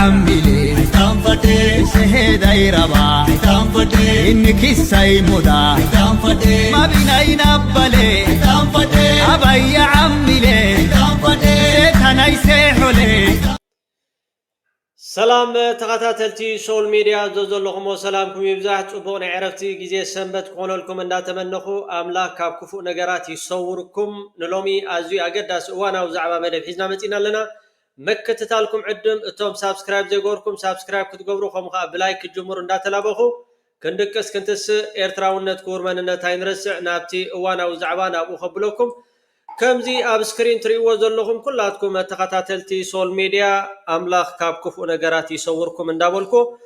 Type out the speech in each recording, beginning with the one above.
عملي تنفتي سهيدا يربا تنفتي إنك السيمودا تنفتي ما بينا ينبلي تنفتي أبي عملي تنفتي سيتنا يسيحولي سلام تغتاتلتي سول ميديا زوزو لكم وسلامكم يبزاح صبون عرفتي جزي سنبت كونو لكم ان نتمنخو املاك كاب كفو نغرات يصوركم نلومي ازي اقداس وانا وزعبا مدب حزنا متينا لنا مكتتالكم عدم اتوم سابسكرايب زيغوركم سابسكرايب كتقبرو خمخا بلايك الجمهور انداتلابخو كندكس كنتس ايرتراونت كورماننت هاينرسع نابتي وانا وزعبا نابو خبلوكم كمزي اب سكرين تريو زلهم كلاتكم تخاتاتلتي سول ميديا املاخ كاب كفو نغرات يصوركم اندابلكو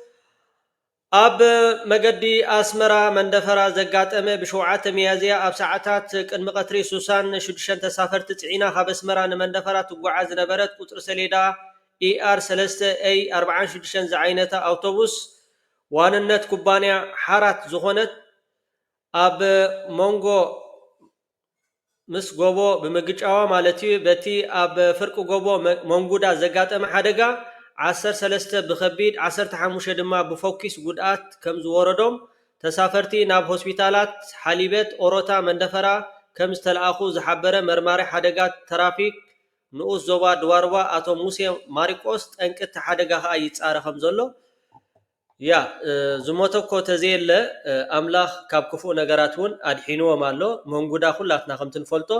اب مغدي اسمرا مندفرا زغاطمه بشوعه ميازيا اب ساعات قدم قطري سوسان شدشن تسافرت صعينا خاب اسمرا مندفرا تغعز نبرت قطر سليدا اي ار 3 اي 46 زعينته اوتوبوس واننت كوبانيا حارات زخونت اب مونغو مس غوبو بمغጫዋ ማለቲ በቲ ኣብ ፍርቅ ጎቦ መንጉዳ ዘጋጠመ ሓደጋ 13 ብኸቢድ 15 ድማ ብፎኪስ ጉድኣት ከም ዝወረዶም ተሳፈርቲ ናብ ሆስፒታላት ሓሊበት ኦሮታ መንደፈራ ከም ዝተላኣኹ ዝሓበረ መርማሪ ሓደጋ ትራፊክ ንኡስ ዞባ ድዋርባ ኣቶ ሙሴ ማሪቆስ ጠንቅት ሓደጋ ኸ ይጻረ ከም ዘሎ ያ ዝሞተኮ ተዘየለ ኣምላኽ ካብ ክፉእ ነገራትውን ኣድሒንዎም ኣሎ መንጉዳ ኩላትና ከም ትንፈልጦ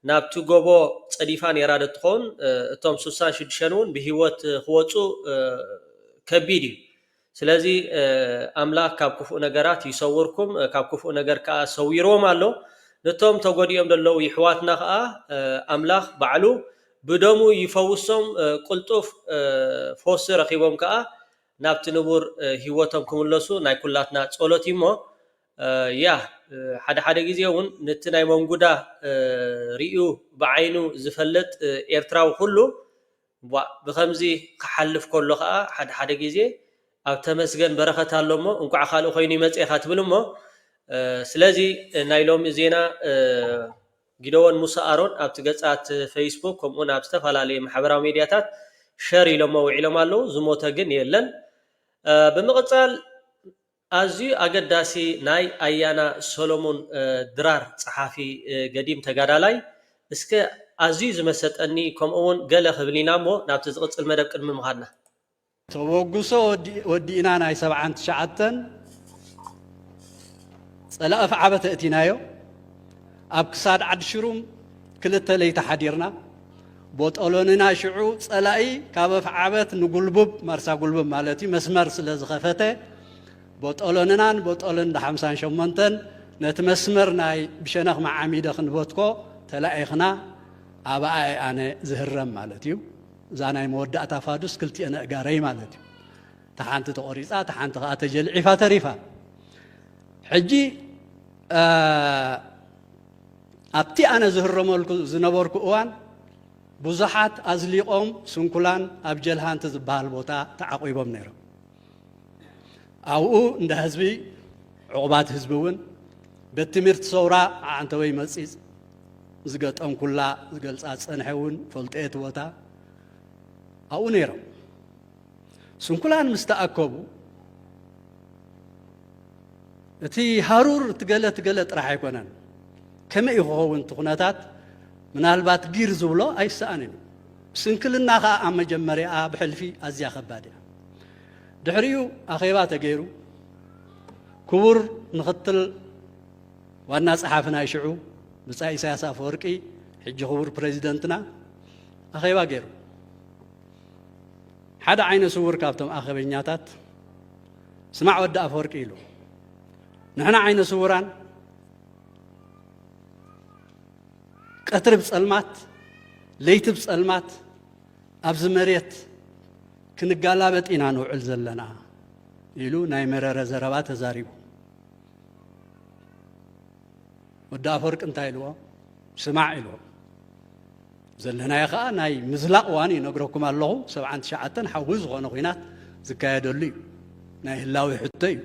ናብቲ ጎቦ ጸዲፋ ነራደ ትኾን እቶም 66 ውን ብህይወት ክወፁ ከቢድ እዩ ስለዚ ኣምላኽ ካብ ክፉእ ነገራት ይሰውርኩም ካብ ክፉእ ነገር ከዓ ሰዊሮም ኣሎ ነቶም ተጎዲኦም ደለው ይሕዋትና ከዓ ኣምላኽ ባዕሉ ብደሙ ይፈውሶም ቁልጡፍ ፎስ ረኺቦም ከዓ ናብቲ ንቡር ህይወቶም ክምለሱ ናይ ኩላትና ጸሎት ይሞ ያ ሓደ ግዜ ውን ነቲ ናይ መንጉዳ ሪኡ በዓይኑ ዝፈልጥ ኤርትራዊ ሁሉ ብኸምዚ ክሓልፍ ከሎ ከዓ ሓደ ግዜ ኣብ ተመስገን በረኸት ኣሎሞ እንኳዕ ካልእ ኮይኑ ይመጽኻ ትብልሞ ስለዚ ናይ ሎሚ ዜና ጊደወን ሙሳ ኣሮን ኣብ ትገጻት ፌስቡክ ከምኡን ኣብ ዝተፈላለዩ ማሕበራዊ ሚድያታት ሸር ኢሎሞ ውዒሎም ኣለው ዝሞተ ግን የለን بمقصال ازي اقداسي ناي ايانا سولومون درار صحافي قديم تغادالاي اسك ازي زمسطني كومون قال خبلينامو نابت زقصل مدب قدم مخادنا توغسو ودينا ناي 7 شعتن صلاف عبت اتينايو ابكساد عد شروم كلته ليت حديرنا بوطولوننا شعو صلاي كابف عبت نقلبب مرسا قلبب مالتي مسمر سلازخفته بوطولون 58 نتمسمر ناي بشنخ مع عميده خنبوتكو تلايخنا اباي انا زهرم مالتيو زاناي مودعتا فادوس كلتي انا غاري مالتي تحانت تقريصا تحانت تجلعفا تريفا حجي ابتي انا زهرملكو زنبركو اوان بزحات ازليقوم سنكلان ابجلهان تزبال بوتا تعقيبهم نيرو او انده حزبي عقبات حزبون بتمرت صورا عنتوي مصيص زغطم كلا زغلصا صنحون فلطيت بوتا او نيرو سنكلان مستاكبو اتي هارور تغلت راح يكونن كما يهون تخناتات منالبات غير زبلو ايسانين سنكلنا خا مجمريا بحلفي ازيا خبادي دحريو اخيبا تغيرو كبر نختل وانا صحافنا يشعو بصاي سياسه فورقي حج خبر بريزيدنتنا اخيبا غيرو حدا عين سور كابتم اخبينياتات سمع ودا فورقي له نحنا عين سوران قطر بصلمات ليت بصلمات ابز مريت كنغالابطينا نوعل زلنا يلو ناي مرره زربا تزاريبو ودا فرق انتايلو سمع يلو زلنا يخا ناي مزلاق واني نغركم الله 7 شعتن حوز غونه خينات زكايدلي ناي هلاوي حتي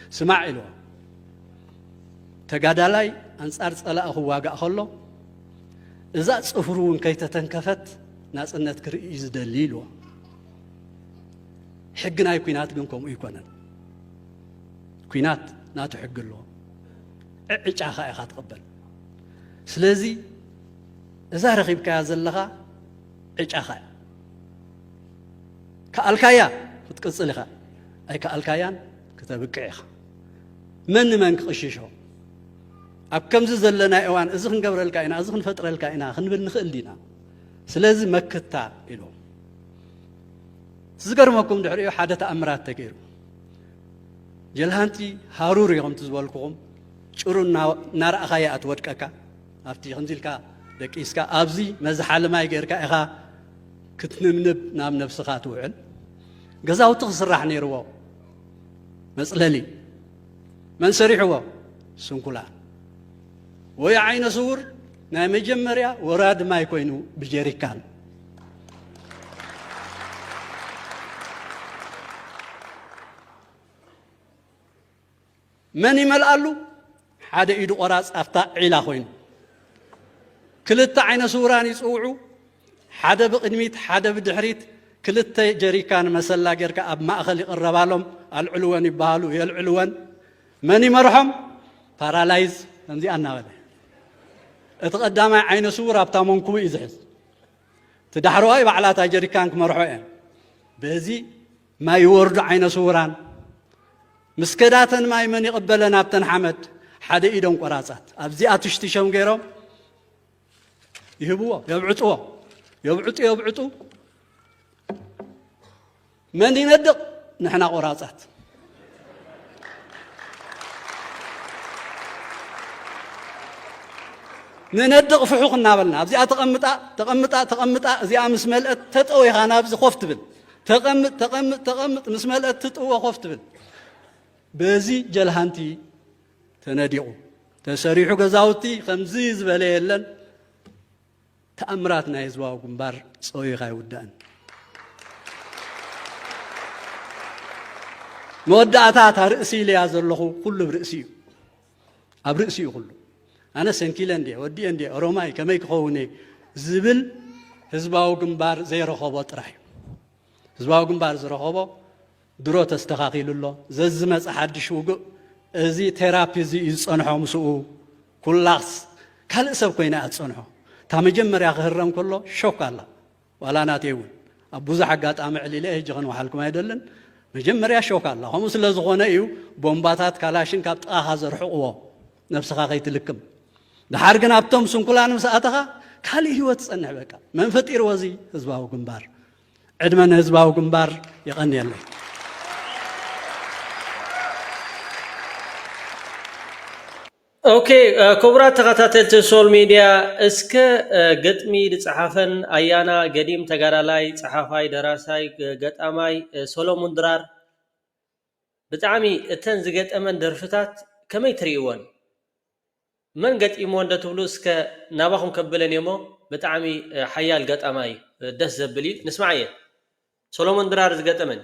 سمع يلو تغادالاي انصار صلا اخو واغا خلو اذا صفرون كيتتنكفت ناصنت كرئيز دليلو حقنا يكونات جنكم يكونن كونات ناتو حق له عجا خا تقبل سلازي إذا رغبك يا زلها عجا خا كالكايا بتقصلها أي كالكايان كتبك عيخ من قششوا أبكم زلنا إيوان إذن قبر الكائنة إذن فترة الكائنة خنبل نخل دينا سلازم مكتا إلو تذكر ماكم دحريو حادث أمرات تكيرو جلهانتي هارور يوم تزوالكم شورو نار أخايا أتودكاكا أفتي خنزيلكا دكيسكا أبزي مزحال ما يجيركا إخا كتنمنب نام نفسخات وعل قزاو تخسرح نيرو مسألة من سريحوا سنكولان ويا عين صور نام جمريا وراد ما يكونوا بجريكان من يملألو حدا يدو قراص أفتا علا خوين كلتا عين صوران يصوعو حدا بقدميت حدا بدحريت كلتا جريكان مسلا غيركا أب ما أخلي قربالهم العلوان يبالو يا العلوان من يمرحم بارالايز نزي أنا ولا اتقدم عين صورة بتامونكم يزحز تدحروا أي بعلاتا جريكان كمرحوين بهذي ما يورد عين صوران مسكداتن ما يمن يقبلنا بتن حمد حدا إيدهم قراصات أبزي أتشتيشهم غيرهم يهبوا يبعطوا من يندق نحنا قراصات نندق في حقنا بلنا أبزي تقمطا زي أمس ملأت تطوي خانا أبزي خفت بل تقمط مس ملأت تطوي خفت بل بزي جلهانتي تناديعو تسريحو غزاوتي خمزي زبالي يلن تأمراتنا يزواو قنبار صوي غاي ودان مودعتات رأسي ليازر له كله برأسيو أبرأسيو كله أنا سنكيلان دي ودي أندي أروماي كميك خوني زبل هزباو قنبار زي رخوبو تراحي هزباو قنبار زي رخوبو درو تستخاقيل الله ززمت أحد شوقو زي تيرابي زي يصنحو مسؤو كلاس كال سب كوينا أتصنحو تامجمر يا غهرم كله شوك الله ولا ناتيون أبوز حقات أمع لي ليه جغن وحالكم يدلن مجمر يا شوك الله هم سلا زغونا إيو بومباتات كالاشين كابت آخازر حقوه نفس خاقيت لكم ده حرقنا بتوم سنكولان مساعتها كالي هو تصنع بكا من فتير وزي هزباو قنبار عدمن هزباو قنبار يغني الله اوكي كبرات تخاتاتلت سول ميديا اسك قطمي لصحافن ايانا قديم تغارالاي صحافاي دراساي قطاماي سولومون درار بتعامي اتن زقطمن درفتات كمي تريون من قطيمو اندتبلو اسك ناباخم كبلن يمو بتعامي حيال قطاماي دس زبلي نسمعيه سولومون درار زقطمن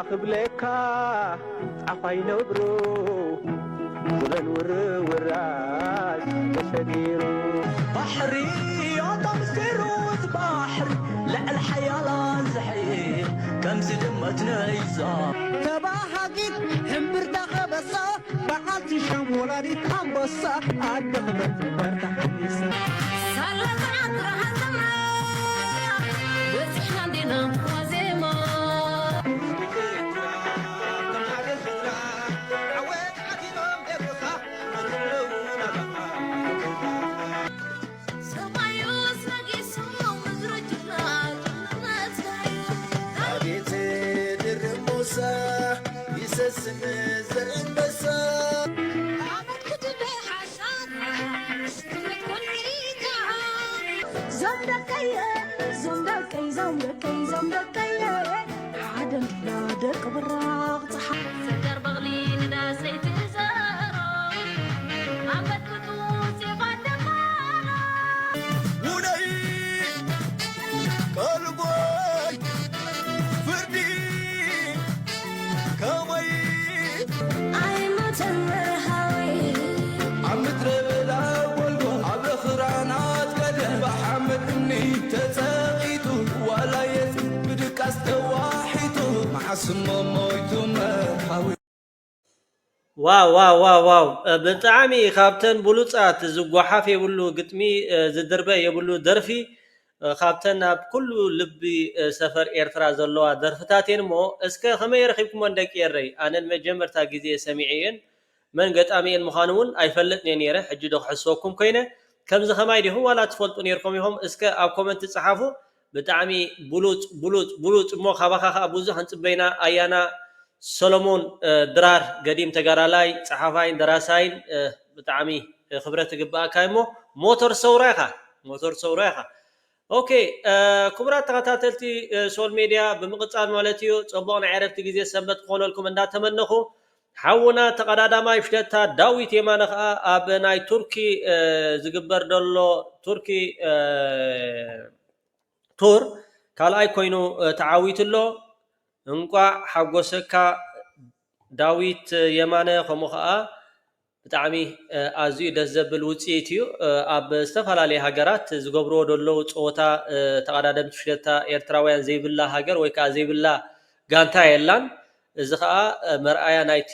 خبلكا عفاي نبرو زبن وراس تشديرو بحري يوم سيروز بحر لا الحياة زحير كم زدمتنا إيزا تباهقت حمبر دغبصة بعد شمولاري كامبصة عدمت برتاح إيزا سلام عطرها بس حندنا وزيما ዋው ብጣዕሚ ካብተን ብሉፃት ዝጓሓፍ የብሉ ግጥሚ ዝድርበ የብሉ ደርፊ ካብተን ኣብ ኩሉ ልቢ ሰፈር ኤርትራ ዘለዋ ደርፍታትን ሞ እስከ ከመይ ረኺብኩሞ ደቂ የረይ ኣነን መጀመርታ ግዜ ሰሚዐየን መን ገጣሚየን ምዃኑ እውን ኣይፈለጥን ነይረ ሕጂ ዶ ክሕስበኩም ኮይነ ከምዚ ከማይ ዲኹም ዋላ ትፈልጡ ነርኩም ኢኹም እስከ ኣብ ኮመንት ጻሓፉ ብጣዕሚ ብሉፅ እሞ ካባኻ ከዓ ብዙሕ እንፅበይና ኣያና ሰሎሞን ድራር ገዲም ተጋራላይ ጸሓፋይን ደራሳይን ብጣዕሚ ክብረት ግባእካ እሞ ሞተር ሰውራ ኢኻ ኦኬ ክቡራት ተኸታተልቲ ሶል ሜድያ ብምቕጻል ማለት እዩ ጽቡቕ ናይ ዕረፍቲ ግዜ ሰንበት ክኾነልኩም እንዳተመነኹ ሓውና ተቐዳዳማይ ፍሽደታ ዳዊት የማነ ከዓ ኣብ ናይ ቱርኪ ዝግበር ደሎ ቱርኪ ቱር ካልኣይ ኮይኑ ተዓዊትሎ እንቋዕ ሓጎሰካ ዳዊት የማነ ከምኡ ከዓ ብጣዕሚ ኣዝዩ ደስ ዘብል ውፅኢት እዩ ኣብ ዝተፈላለየ ሃገራት ዝገብርዎ ደለው ፀወታ ተቐዳደምቲ ፍሽደታ ኤርትራውያን ዘይብላ ሃገር ወይ ከዓ ዘይብላ ጋንታ የላን እዚ ከዓ መርኣያ ናይቲ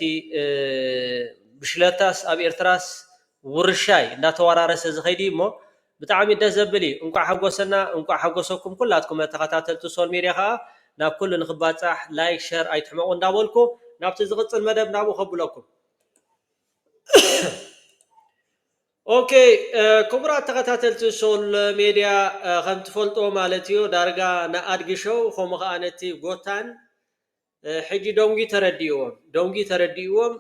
ብሽለታስ ኣብ ኤርትራስ ውርሻይ እንዳተወራረሰ ዝኸይዲ እሞ ብጣዕሚ ደስ ዘብል እዩ እንቋዕ ሓጎሰና እንቋዕ ሓጎሰኩም ኩላትኩም ተኸታተልቲ ሶል ሜድያ ከዓ ናብ ኩሉ ንኽባፃሕ ላይክ ሸር ኣይትሕመቑ እንዳበልኩ ናብቲ ዝቕፅል መደብ ናብኡ ከብለኩም ኦኬ ክቡራት ተኸታተልቲ ሶል ሜድያ ከም ትፈልጦ ማለት እዩ ዳርጋ ንኣድጊ ሾው ከምኡ ከዓ ነቲ ጎታን ሕጂ ደንጊ ተረዲእዎም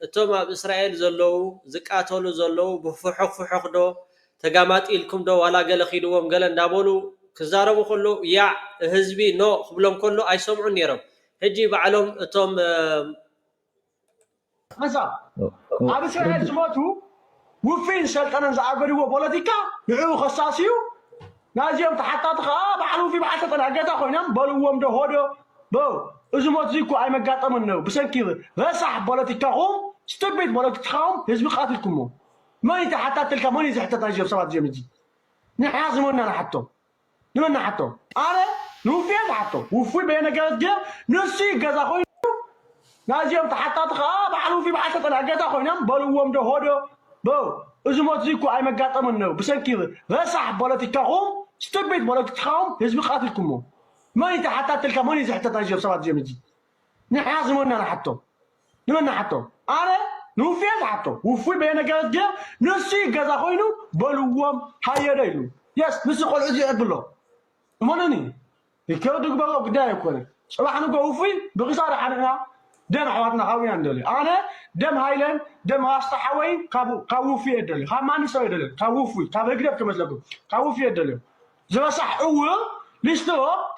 እቶም ኣብ እስራኤል ዘለው ዝቃተሉ ዘለው ብፍሑኽ ዶ ተጋማጢ ኢልኩም ዶ ዋላ ገለ ኺድዎም ገለ እንዳበሉ ክዛረቡ ከሎ ያ ህዝቢ ኖ ክብሎም ከሎ ኣይሰምዑን ነይሮም ሕጂ ባዕሎም እቶም ኣብ እስራኤል ዝሞቱ ውፊን ሰልጠነን ዝኣገድዎ ፖለቲካ ንዕኡ ከሳስዩ ናዚኦም ተሓታቲ ከዓ ባዕሉ ፊ በዓል ተጠናገታ ኮይኖም በልዎም ዶ ሆዶ እዚ ሞት እዙ እኮ ኣይመጋጠምን ነው ብሰንኪ ረሳሕ ፖለቲካኹም ስትቤት ፖለቲካኹም ህዝቢ ቃትልኩሞ መን ተሓታትልካ መን ዝሕተት ናዚኦም ሰባት እዚኦም እዙ ንሕያ ዝመና ንሓቶ ንመና ሓቶ ኣነ ንውፍያ ዝሓቶ ውፉይ በየነገረት ገ ንሱ ገዛ ኮይኑ ናዚኦም ተሓታቲ ከዓ ባዕሉ ፊ በዓል ተጠናገታ ኮይኖም በልዎም ዶ ሆዶ እዚ ሞት እዙ እኮ ኣይመጋጠምን ነው ብሰንኪ ረሳሕ ፖለቲካኹም ስትቤት ፖለቲካኹም ህዝቢ ቃትልኩሞ መን ተሓታትልካ መን ዝሕተት ናዚኦም ሰባት እዚኦም እዙ ንሕያ ዝመና ንሓቶ ንመና ሓቶ ኣነ ንውፍያ ዝሓቶ ውፉይ በየነገረት ገ ንሱ ገዛ ኮይኑ በልዎም ሃየደ ኢሉ የስ ንሱ ቆልዑ እዚ የብሎ እመነኒ ይከው ድግበሮ ጉዳይ ኣይኮነ ፅባሕ ንጎ ውፉይ ብክሳድ ሓንና ደም ኣሕዋትና ካዊና እንደልዩ ኣነ ደም ሃይለን ደም ኣስተሓወይ ካብ ውፉይ የደልዩ ካብ ማኒ ሰብ የደልዩ ካብ ውፉይ ካብ ህግደብ ክመስለኩም ካብ ውፉይ የደልዩ ዝበሳሕ እው ሊስቶ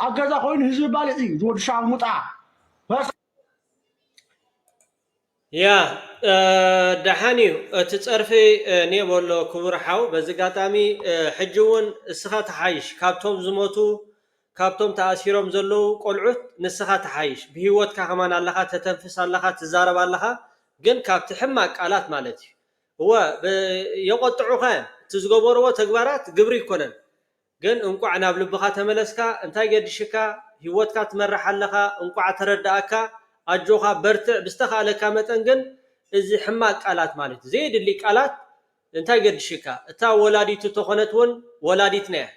ኣብ ገዛ ኮይኑ ህዝቢ ባሊዕ እዩ ዝወዱ ሻብ ሙጣ ያ ደሓን እዩ እቲ ፀርፊ ኔበሎ ክቡር ሓው በዚ ጋጣሚ ሕጂ እውን እስኻ ተሓይሽ ካብቶም ዝሞቱ ካብቶም ተኣሲሮም ዘለው ቆልዑት ንስኻ ተሓይሽ ብህይወትካ ከማን ኣለኻ ተተንፍስ ኣለኻ ትዛረብ ኣለኻ ግን ካብቲ ሕማቅ ቃላት ማለት እዩ እወ የቆጥዑኻ እቲ ዝገበርዎ ተግባራት ግብሪ ይኮነን ግን እንቋዕ ናብ ልብኻ ተመለስካ እንታይ ገድሽካ ህይወትካ ትመርሕ ኣለኻ እንቋዕ ተረዳእካ ኣጆኻ በርትዕ ብዝተኻለካ መጠን ግን እዚ ሕማቅ ቃላት ማለት ዘይድሊ ቃላት እንታይ ገድሽካ እታ ወላዲቱ ተኾነት እውን ወላዲት ነያ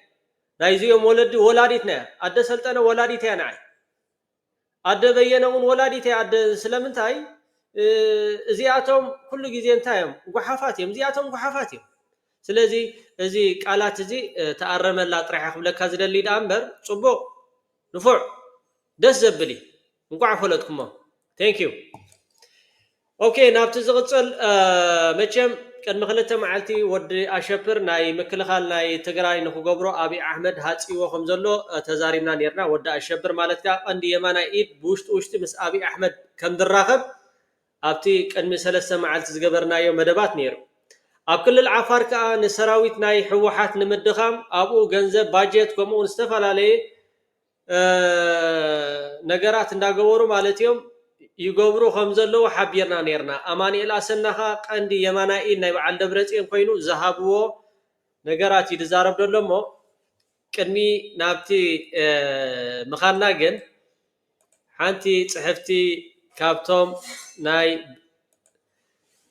ናይዚኦም ወለዲ ወላዲት ነያ ኣደ ሰልጠነ ወላዲት እያ ንዓይ ኣደ በየነ እውን ወላዲት እያ ኣደ ስለምንታይ እዚኣቶም ኩሉ ግዜ እንታይ እዮም ጉሓፋት እዮም እዚኣቶም ጉሓፋት እዮም ስለዚ እዚ ቃላት እዚ ተኣረመላ ጥራሕ ክብለካ ዝደሊ ዳ እምበር ፅቡቅ ንፉዕ ደስ ዘብሊ እንቋዕ ፈለጥኩሞ ቴንክ ዩ ኦኬ ናብቲ ዝቕፅል መቸም ቅድሚ 2 መዓልቲ ወዲ ኣሸብር ናይ ምክልኻል ናይ ትግራይ ንክገብሮ ኣብይ ኣሕመድ ሃፂዎ ከም ዘሎ ተዛሪብና ነርና ወዲ ኣሸብር ማለት ካ ቀንዲ የማናይ ኢድ ብውሽጢ ምስ ኣብይ ኣሕመድ ከም ዝራኸብ ኣብቲ ቅድሚ 3 መዓልቲ ዝገበርናዮ መደባት ነይሩ ኣብ ክልል ዓፋር ከዓ ንሰራዊት ናይ ሕወሓት ንምድኻም ኣብኡ ገንዘብ ባጀት ከምኡውን ዝተፈላለየ ነገራት እንዳገበሩ ማለት እዮም ይገብሩ ከም ዘለው ሓቢርና ነርና ኣማኒኤል ኣሰናኻ ቀንዲ የማናይ ኢድ ናይ በዓል ደብረፅዮን ኮይኑ ዝሃብዎ ነገራት ይዛረብ ደሎ እሞ ቅድሚ ናብቲ ምኻና ግን ሓንቲ ፅሕፍቲ ካብቶም ናይ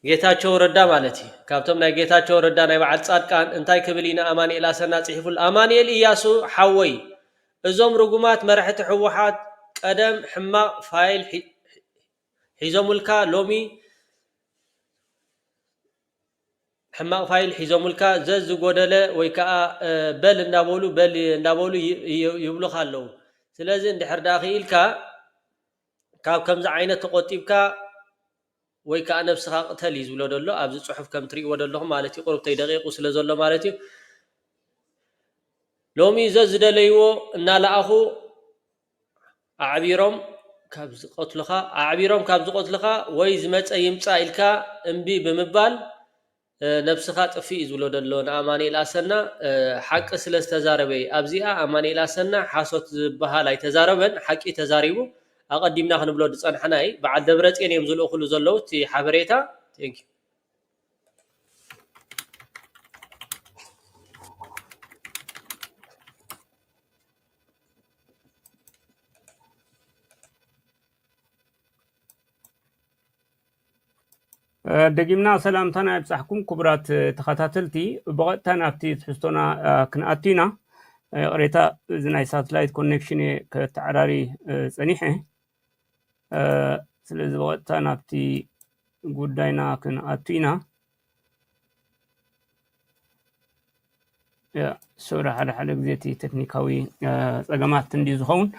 ጌታቸው ረዳ ማለት እዩ ካብቶም ናይ ጌታቸው ረዳ ናይ በዓል ጻድቃን እንታይ ክብል ኢና ኣማኒኤል ኣሰና ጽሒፉል ኣማኒኤል ኢያሱ ሓወይ እዞም ርጉማት መራሕቲ ሕወሓት ቀደም ሕማቅ ፋይል ሒዞሙልካ ሎሚ ሕማቅ ፋይል ሒዞሙልካ ዘዝ ጎደለ ወይ ከዓ በል እንዳበሉ ይብሉኻ ኣለው ስለዚ እንድሕር ዳ ኽኢልካ ካብ ከምዚ ዓይነት ተቆጢብካ ወይ ከዓ ነፍስኻ ቅተል እዩ ዝብሎ ደሎ ኣብዚ ፅሑፍ ከም ትሪእዎ ደለኹም ማለት እዩ ቁርብተይ ደቂቁ ስለ ዘሎ ማለት እዩ ሎሚ ዘዝደለይዎ እናለኣኹ ኣዕቢሮም ካብ ዝቆትልኻ ወይ ዝመፀ ይምፃ ኢልካ እምቢ ብምባል ነፍስኻ ጥፊ እዩ ዝብሎ ደሎ ንኣማኒኤል ኣሰና ሓቂ ስለ ዝተዛረበ ኣብዚኣ ኣማኒኤል ኣሰና ሓሶት ዝበሃል ኣይተዛረበን ሓቂ ተዛሪቡ ኣቀዲምና ክንብሎ ድፀንሐናይ በዓል ደብረፅዮን እዮም ዝልእኽሉ ዘለው እቲ ሓበሬታ ቴንክ ዩ ደጊምና ሰላምታና ይብፃሕኩም ክቡራት ተኸታተልቲ ብቐጥታ ናብቲ ትሕዝቶና ክንኣቱና ቅሬታ እዚ ናይ ሳተላይት ኮኔክሽን ከተዓራሪ ፀኒሐ ስለዚ ብቐጥታ ናብቲ ጉዳይና ክንኣቱና ሶራ ሓደ ግዜ እቲ ቴክኒካዊ ፀገማት እንዲ ዝኸውን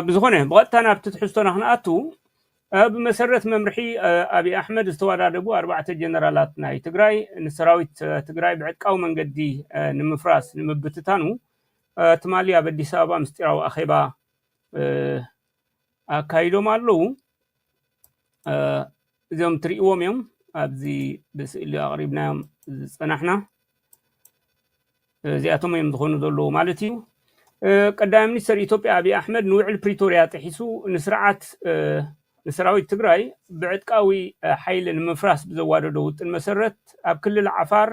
ብዝኾነ ብቐጥታ ናብቲ ትሕዝቶና ክንኣቱ بمسرة ممرحي أبي أحمد استواددبو 4 جنرالات ناي تግራይ ንሰራዊት ትግራይ ብዕጥቃዊ መንገዲ ንምፍራስ ንምብትታኑ ትማሊ ኣብ አዲስ አበባ ምስጢራዊ ኣኼባ ኣካይዶም ኣለው እዞም ትሪእዎም እዮም ኣብዚ ብስእሊ ኣቕሪብናዮም ዝፀናሕና እዚኣቶም እዮም ዝኾኑ ዘለዉ ማለት እዩ ቀዳማይ ሚኒስትር ኢትዮጵያ አብይ አሕመድ ንውዕል ፕሪቶሪያ ጥሒሱ ንስርዓት ንሰራዊት ትግራይ ብዕጥቃዊ ሓይል ንምፍራስ ብዘዋደዶ ውጥን መሰረት ኣብ ክልል ዓፋር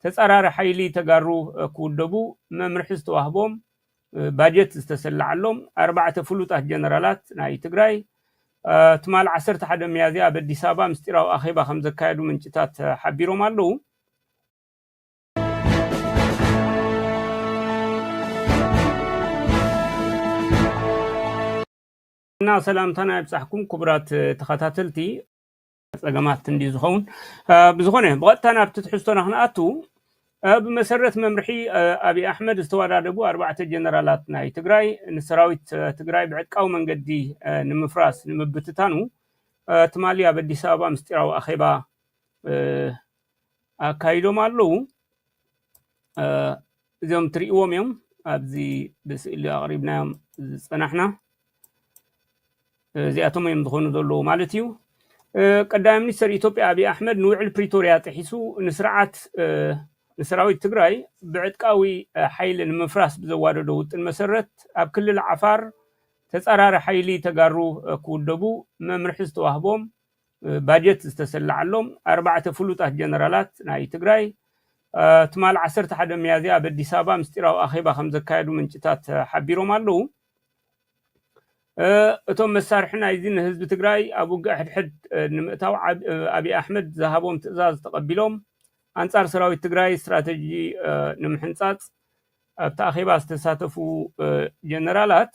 ተጻራሪ ሓይሊ ተጋሩ ክውደቡ መምርሒ ዝተዋህቦም ባጀት ዝተሰላዓሎም 4 ፍሉጣት ጀነራላት ናይ ትግራይ ትማል 11 ሚያዝያ ኣብ አዲስ አበባ ምስጢራዊ ኣኼባ ከም ዘካየዱ ምንጭታት ሓቢሮም ኣለው እና ሰላምታና ይብፃሕኩም ክቡራት ተኸታተልቲ ፀገማት እንዲ ዝኸውን ብዝኾነ ብቐጥታ ናብቲ ትሕዝቶና ክንኣቱ بمسرة ممرحي أبي أحمد استواددبو 4 جنرالات ناي تግራይ ንሰራዊት ትግራይ ብዕጥቃዊ መንገዲ ንምፍራስ ንምብትታኑ ትማሊ ኣብ አዲስ አበባ ምስጢራዊ ኣኼባ ኣካይዶም ኣለው እዞም ትሪእዎም እዮም ኣብዚ ብስእሊ ኣቕሪብናዮም ዝፀናሕና እዚኣቶም እዮም ዝኾኑ ዘለዉ ማለት እዩ ቀዳማይ ሚኒስትር ኢትዮጵያ አብይ አሕመድ ንውዕል ፕሪቶሪያ ጥሒሱ ንስርዓት ንሰራዊት ትግራይ ብዕጥቃዊ ሓይሊ ንምፍራስ ብዘዋደዶ ውጥን መሰረት ኣብ ክልል ዓፋር ተጻራሪ ሓይሊ ተጋሩ ክውደቡ መምርሒ ዝተዋህቦም ባጀት ዝተሰላዓሎም 4 ፍሉጣት ጀነራላት ናይ ትግራይ ትማል 11 ሚያዝያ ኣብ ኣዲስ ኣበባ ምስጢራዊ ኣኼባ ከም ዘካየዱ ምንጭታት ሓቢሮም ኣለዉ። እቶም መሳርሒ ናይዚ ንህዝቢ ትግራይ ኣብ ውግእ ሕድሕድ ንምእታው ኣብይ ኣሕመድ ዝሃቦም ትእዛዝ ተቐቢሎም ኣንጻር ሰራዊት ትግራይ ስትራቴጂ ንምሕንጻጽ ኣብቲ ኣኼባ ዝተሳተፉ ጀነራላት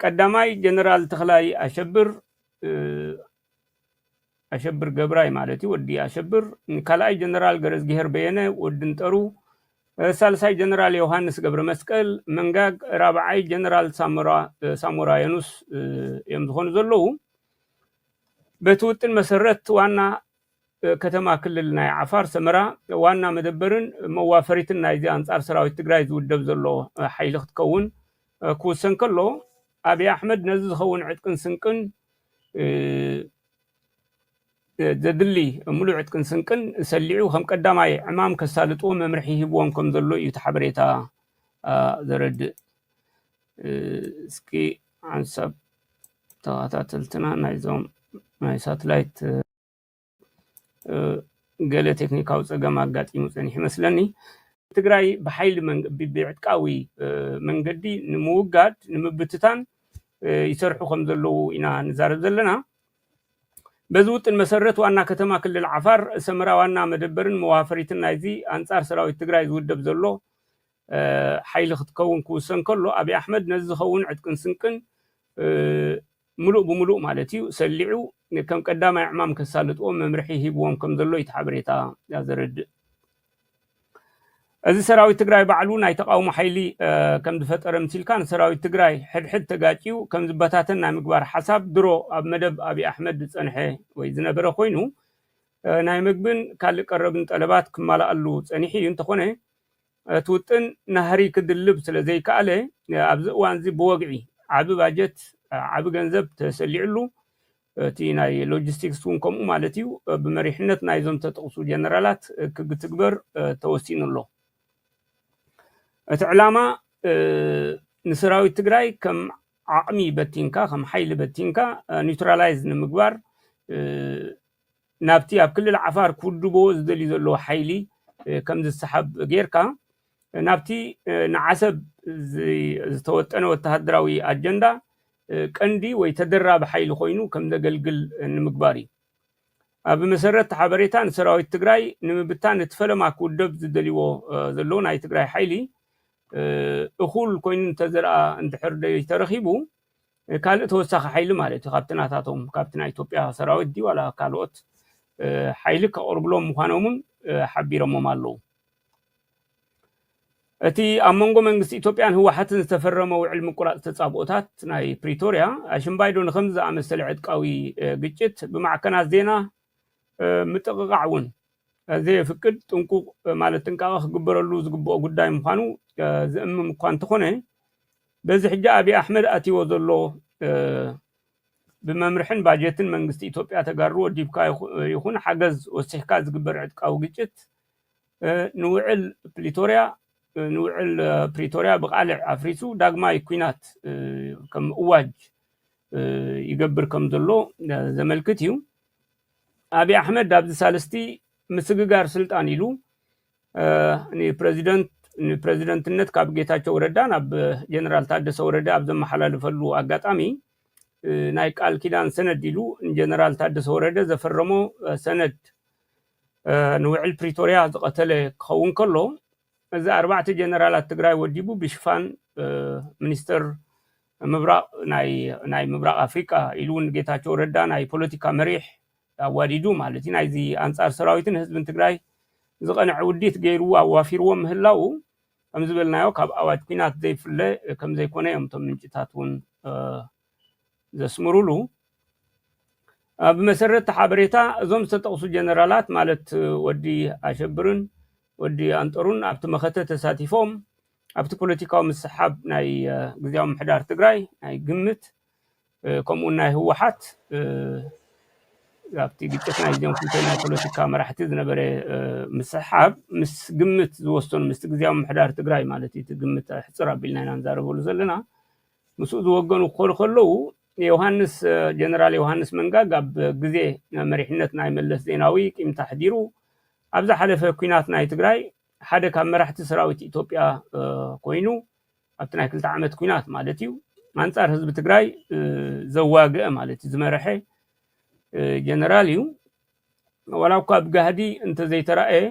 ቀዳማይ ጀነራል ተኽላይ ኣሸብር ገብራይ ማለት እዩ ወዲ ኣሸብር፣ ካልኣይ ጀነራል ገረዝጊሄር በየነ ወድን ጠሩ፣ ሳልሳይ ጀነራል ዮሐንስ ገብረ መስቀል መንጋግ፣ ራብዓይ ጀነራል ሳሞራ የኑስ እዮም ዝኾኑ ዘለዉ። በቲ ውጥን መሰረት ዋና ከተማ ክልል ናይ ዓፋር ሰመራ ዋና መደበርን መዋፈሪትን ናይዚ ኣንጻር ሰራዊት ትግራይ ዝውደብ ዘሎ ሓይሊ ክትከውን ክውሰን ከሎ ኣብይ ኣሕመድ ነዚ ዝኸውን ዕጥቅን ስንቅን ዘድሊ ሙሉእ ዕጥቅን ስንቅን ሰሊዑ ከም ቀዳማይ ዕማም ከሳልጥዎ መምርሒ ሂብዎም ከም ዘሎ እዩ እቲ ሓበሬታ ዘረድእ። እስኪ ሓንሳብ ተኸታተልትና ናይዞም ናይ ሳተላይት ገለ ቴክኒካዊ ፀገም ኣጋጢሙ ፀኒሑ ይመስለኒ። ትግራይ ብሓይሊ ብዕጥቃዊ መንገዲ ንምውጋድ ንምብትታን ይሰርሑ ከም ዘለዉ ኢና ንዛረብ ዘለና። በዚ ውጥን መሰረት ዋና ከተማ ክልል ዓፋር ሰመራ ዋና መደበርን መዋፈሪትን ናይዚ ኣንጻር ሰራዊት ትግራይ ዝውደብ ዘሎ ሓይሊ ክትከውን ክውሰን ከሎ ኣብይ ኣሕመድ ነዚ ዝኸውን ዕጥቅን ስንቅን ሙሉእ ብሙሉእ ማለት እዩ ሰሊዑ ከም ቀዳማይ ዕማም ከሳልጥዎ መምርሒ ሂብዎም ከም ዘሎ እዩ ሓበሬታ ዘረድእ። እዚ ሰራዊት ትግራይ ባዕሉ ናይ ተቃውሞ ሓይሊ ከም ዝፈጠረ ምሲልካ ንሰራዊት ትግራይ ሕድሕድ ተጋጪው ከም ዝበታተን ናይ ምግባር ሓሳብ ድሮ ኣብ መደብ ኣብይ ኣሕመድ ዝፀንሐ ወይ ዝነበረ ኮይኑ ናይ ምግብን ካልእ ቀረብን ጠለባት ክማልኣሉ ፀኒሑ እዩ። እንተኾነ እቲ ውጥን ናህሪ ክድልብ ስለ ዘይከኣለ ኣብዚ እዋን እዚ ብወግዒ ዓቢ ባጀት ዓቢ ገንዘብ ተሰሊዑሉ እቲ ናይ ሎጂስቲክስ እውን ከምኡ ማለት እዩ ብመሪሕነት ናይዞም ተጠቕሱ ጀነራላት ክግትግበር ተወሲኑ ኣሎ። እቲ ዕላማ ንሰራዊት ትግራይ ከም ዓቕሚ በቲንካ ከም ሓይሊ በቲንካ ኒውትራላይዝ ንምግባር ናብቲ ኣብ ክልል ዓፋር ክውድብዎ ዝደልዩ ዘለዎ ሓይሊ ከም ዝሰሓብ ጌርካ ናብቲ ንዓሰብ ዝተወጠነ ወተሃደራዊ ኣጀንዳ ቀንዲ ወይ ተደራቢ ሓይሊ ኮይኑ ከም ዘገልግል ንምግባር እዩ። ኣብ መሰረት ሓበሬታ ንሰራዊት ትግራይ ንምብታን እቲ ፈለማ ክውደብ ዝደልይዎ ዘለዎ ናይ ትግራይ ሓይሊ እኹል ኮይኑ እንተዘርአ እንድሕር ተረኺቡ ካልእ ተወሳኺ ሓይሊ ማለት እዩ ካብቲ ናታቶም ካብቲ ናይ ኢትዮጵያ ሰራዊት ዲ ዋላ ካልኦት ሓይሊ ከቕርብሎም ምዃኖምን ሓቢሮሞም ኣለዉ። እቲ ኣብ መንጎ መንግስቲ ኢትዮጵያን ህወሓትን ዝተፈረመ ውዕል ምቁራፅ ተጻብኦታት ናይ ፕሪቶሪያ ኣሽምባይዶ ንከምዚ ዝኣመሰለ ዕጥቃዊ ግጭት ብማዕከናት ዜና ምጥቕቃዕ እውን ዘየፍቅድ ጥንቁቅ ማለት ጥንቃቐ ክግበረሉ ዝግብኦ ጉዳይ ምዃኑ ዝእምም እኳ እንተኾነ በዚ ሕጂ ኣብይ ኣሕመድ ኣትይዎ ዘሎ ብመምርሕን ባጀትን መንግስቲ ኢትዮጵያ ተጋሩ ወዲብካ ይኹን ሓገዝ ወሲሕካ ዝግበር ዕጥቃዊ ግጭት ንውዕል ፕሪቶሪያ ብቃልዕ ኣፍሪሱ ዳግማይ ኩናት ከም እዋጅ ይገብር ከም ዘሎ ዘመልክት እዩ። ኣብይ ኣሕመድ ኣብዚ ሳለስቲ ምስግጋር ስልጣን ኢሉ ንፕሬዚደንትነት ካብ ጌታቸው ረዳ ናብ ጀነራል ታደሰ ወረደ ኣብ ዘመሓላልፈሉ ኣጋጣሚ ናይ ቃል ኪዳን ሰነድ ኢሉ ንጀነራል ታደሰ ወረደ ዘፈረሞ ሰነድ ንውዕል ፕሪቶሪያ ዝቐተለ ክኸውን ከሎ እዚ 4 ጀነራላት ትግራይ ወዲቡ ብሽፋን ሚኒስተር ምብራቅ ናይ ምብራቅ ኣፍሪካ ኢሉ እውን ጌታቸው ረዳ ናይ ፖለቲካ መሪሕ ኣዋዲዱ ማለት እዩ ናይዚ ኣንጻር ሰራዊትን ህዝብን ትግራይ ዝቐንዐ ውዲት ገይሩ ኣዋፊርዎ ምህላው ከም ዝበልናዮ ካብ ኣዋጅ ኩናት ዘይፍለ ከም ዘይኮነ እዮም እቶም ምንጭታት እውን ዘስምሩሉ። ብመሰረት ሓበሬታ እዞም ዝተጠቕሱ ጀነራላት ማለት ወዲ ኣሸብርን ወዲ አንጠሩን ኣብቲ መኸተ ተሳቲፎም ኣብቲ ፖለቲካዊ ምስሓብ ናይ ግዝያዊ ምሕዳር ትግራይ ናይ ግምት ከምኡ ናይ ህወሓት ኣብቲ ግጭት ናይ ዚኦም ክልተ ናይ ፖለቲካ መራሕቲ ዝነበረ ምስሓብ ምስ ግምት ዝወሰኑ ምስ ግዝያዊ ምሕዳር ትግራይ ማለት እዩ ግምት ሕፅር ኣቢልና ኢና ንዛረበሉ ዘለና ምስኡ ዝወገኑ ክኾኑ ከለዉ ዮሃንስ ጀነራል ዮሃንስ መንጋግ ኣብ ግዜ መሪሕነት ናይ መለስ ዜናዊ ቂምታ ሕዲሩ ኣብዛ ሓለፈ ኩናት ናይ ትግራይ ሓደ ካብ መራሕቲ ሰራዊት ኢትዮጵያ ኮይኑ ኣብቲ ናይ 2 ዓመት ኩናት ማለት እዩ አንጻር ህዝብ ትግራይ ዘዋግአ ማለት ዝመረሐ ጀነራል እዩ ወላውካ ብጋህዲ እንተ ዘይተራእየ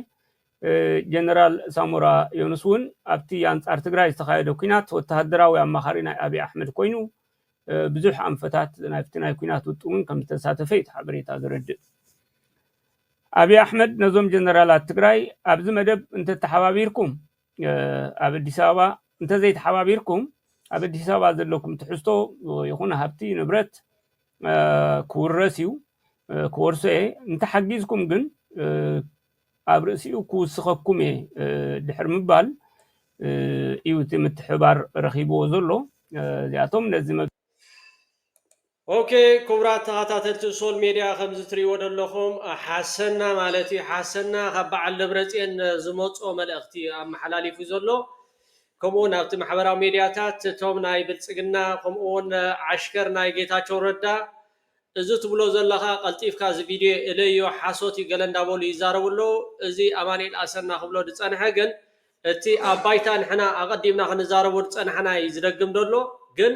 ጀነራል ሳሞራ ዮኑስውን ኣብቲ አንጻር ትግራይ ዝተኻየደ ኩናት ወተሃደራዊ ኣማኻሪ ናይ አብይ አሕመድ ኮይኑ ብዙሕ አንፈታት ናይ ኩናት ውጥውን ከም ተሳተፈ ሓበሬታ ዝረድእ አብይ አሕመድ ነዞም ጀነራላት ትግራይ ኣብዚ መደብ እንተ ተሓባቢርኩም ኣብ አዲስ አበባ እንተ ዘይተሓባቢርኩም ኣብ አዲስ አበባ ዘለኩም ትሕዝቶ ይኹን ሃብቲ ንብረት ክውረስ እዩ ክወርሶ እንተ ሓጊዝኩም ግን ኣብ ርእሲኡ ክውስኸኩም ድሕር ምባል እዩ እቲ ምትሕባር ረኺብዎ ዘሎ እዚኣቶም ነዚ ኦኬ ክቡራት ተኸታተልቲ ሶል ሚድያ ከምዚ ትሪእዎ ዘለኹም ሓሰና ማለት እዩ ሓሰና ካብ በዓል ደብረፅዮን ዝመፆ መልእኽቲ ኣመሓላሊፉ ዘሎ ከምኡውን ኣብቲ ማሕበራዊ ሚድያታት እቶም ናይ ብልፅግና ከምኡውን ዓሽከር ናይ ጌታቸው ረዳ እዚ ትብሎ ዘለኻ ቀልጢፍካ እዚ ቪድዮ እለዮ ሓሶት ገለ እንዳበሉ ይዛረብሎ እዚ ኣማኒኤል ኣሰና ክብሎ ዝፀንሐ ግን እቲ ኣብ ባይታ ንሕና ኣቐዲምና ክንዛረቦ ዝፀንሐና እዩ ዝደግም ዘሎ ግን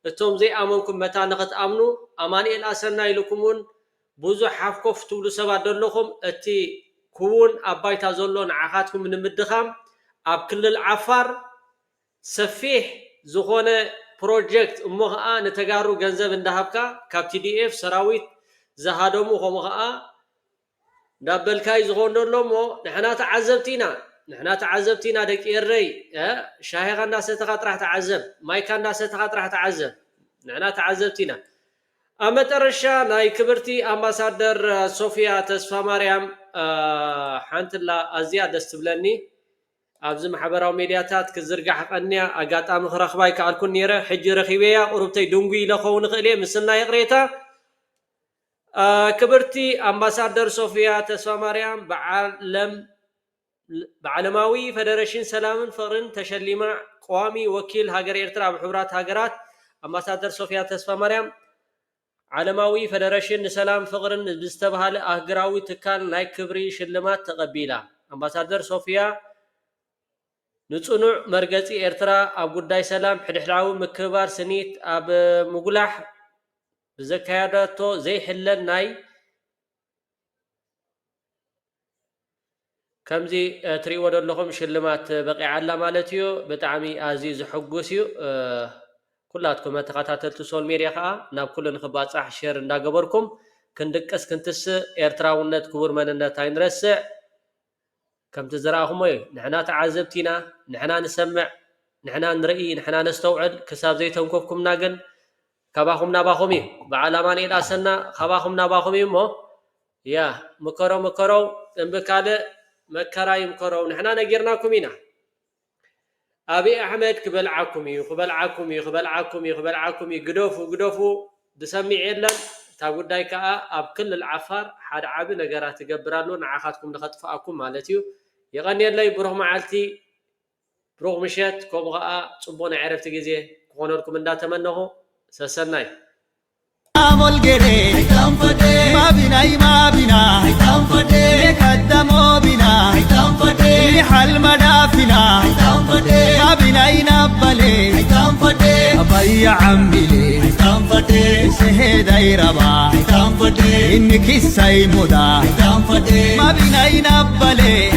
እቶም ዘይኣመንኩም መታ ንኽትኣምኑ ኣማኒኤል ኣሰና ኢልኩምን ብዙሕ ሓፍኮፍ ትብሉ ሰባት ዘለኹም እቲ ክውን ኣብ ባይታ ዘሎ ንዓኻትኩም ንምድኻም ኣብ ክልል ዓፋር ሰፊሕ ዝኾነ ፕሮጀክት እሞ ከዓ ንተጋሩ ገንዘብ እንዳሃብካ ካብ TDF ሰራዊት ዝሃደሙ ከምኡ ከዓ ዳበልካይ ዝኾን ዘሎ እሞ ንሕና ተዓዘብቲና ደቂ ኤረይ ሻሂኻ እንዳሰተኻ ጥራሕ ተዓዘብ ማይካ እንዳሰተኻ ጥራሕ ተዓዘብ ንሕና ተዓዘብቲና ኣብ መጨረሻ ናይ ክብርቲ ኣምባሳደር ሶፊያ ተስፋ ማርያም ሓንትላ ኣዝያ ደስ ትብለኒ ኣብዚ ማሕበራዊ ሚድያታት ክዝርጋሕ ቀንያ ኣጋጣሚ ክረኽባ ይከኣልኩን ነይረ ሕጂ ረኺበያ ቁርብተይ ድንጉ ኢለኸውን ክእል እየ ምስና የቕሬታ ክብርቲ ኣምባሳደር ሶፊያ ተስፋ ማርያም بعلماوي فدرشين سلامن فقرن تشليما قوامي وكيل هاجر إيرترا بحبرات هاجرات أمباسادر صوفيا تسفى مريم علماوي فدرشين سلام فقرن بستبهال أهجراوي تكال ناي كبري شلمات تقبيلا أمباسادر صوفيا نتصنع مركزي إيرترا أبو داي سلام حدحلاو مكبار سنيت أب مقلح بزكاياتو زي حلن ناي كمزي تريو لهم شلمات بقي على مالتيو بتعمي عزيز حقوسيو كلاتكم تقاتل تسول ميريا خا ناب كل نخبات صح شير نداغبركم كندقس كنتس ايرتراونت كبر مننت هينرسع كم تزراهم نحنا تعذبتينا نحنا نسمع نحنا نرئي نحنا نستوعد كساب زي تنكفكم ناقن كباهم ناباخمي بعلمان إلى سنة خباهم ناباخمي مو يا مكرو انبكاله مكراي مكرو نحنا نجرناكم هنا أبي أحمد قبلعكم قدوفو دسمي عيلا تقول دايكا أب كل العفار حد عابي نجارات تقبرانو نعاخاتكم نخطفاكم مالتيو يغني اللي بروح معالتي بروح مشيت كوم غاء صبونا عرفت جزيه كونوركم من دا تمنه سسناي أمول جري ما بينا قدمو بنا حل مدافنا ما بينا ينبلي أبي عمي سهداي ربا إنك السيمودا ما بينا ينبلي